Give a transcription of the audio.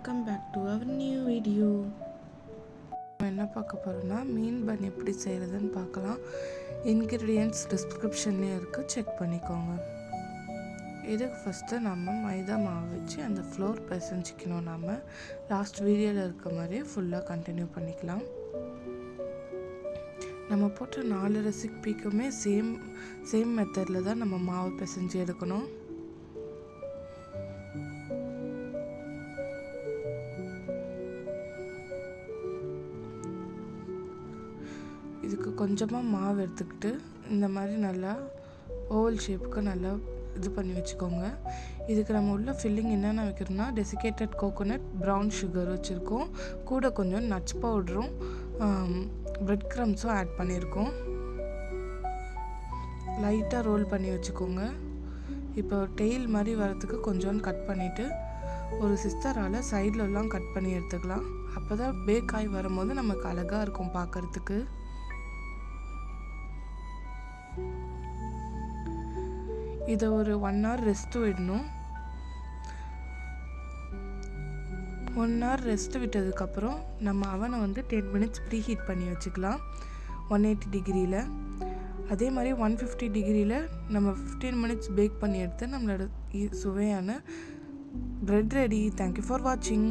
Welcome back to our new video. நம்ம என்ன பார்க்க போகிறோம்னா மீன் பன் எப்படி செய்கிறதுன்னு பார்க்கலாம். இன்க்ரீடியன்ட்ஸ் டிஸ்கிரிப்ஷன்லேயே இருக்குது, செக் பண்ணிக்கோங்க. இதுக்கு ஃபஸ்ட்டு நம்ம மைதா மாவு வச்சு அந்த ஃப்ளோர் பிசைஞ்சிக்கணும். நம்ம லாஸ்ட் வீடியோவில் இருக்க மாதிரியே ஃபுல்லாக கண்டினியூ பண்ணிக்கலாம். நம்ம போட்ட 4 ரெசிபிக்குமே சேம் மெத்தடில் தான் நம்ம மாவு பிசைஞ்சு எடுக்கணும். இதுக்கு கொஞ்சமாக மாவு எடுத்துக்கிட்டு இந்த மாதிரி நல்லா ஓவல் ஷேப்புக்கு நல்லா இது பண்ணி வச்சுக்கோங்க. இதுக்கு நம்ம உள்ள ஃபில்லிங் என்னென்ன வைக்கிறோம்னா டெசிகேட்டட் கோகோனட், ப்ரௌன் சுகர் வச்சுருக்கோம், கூட கொஞ்சம் நட்ஸ் பவுடரும் பிரெட் க்ரம்ஸும் ஆட் பண்ணியிருக்கோம். லைட்டாக ரோல் பண்ணி வச்சுக்கோங்க. இப்போ டெயில் மாதிரி வரத்துக்கு கொஞ்சோன்னு கட் பண்ணிவிட்டு ஒரு சிஸ்டரால் சைட்லலாம் கட் பண்ணி எடுத்துக்கலாம். அப்போ தான் பேக் ஆகி வரும்போது நமக்கு அழகாக இருக்கும் பார்க்குறதுக்கு. இதை ஒரு 1 hour ரெஸ்ட்டு விடணும். 1 hour ரெஸ்ட்டு விட்டதுக்கப்புறம் நம்ம அவனை 10 minutes ப்ரீ ஹீட் பண்ணி வச்சுக்கலாம் 180 டிகிரியில். அதே மாதிரி 150 டிகிரியில் நம்ம 15 minutes பேக் பண்ணி எடுத்து நம்மளோட சுவையான ப்ரெட் ரெடி. தேங்க்யூ ஃபார் வாட்சிங்.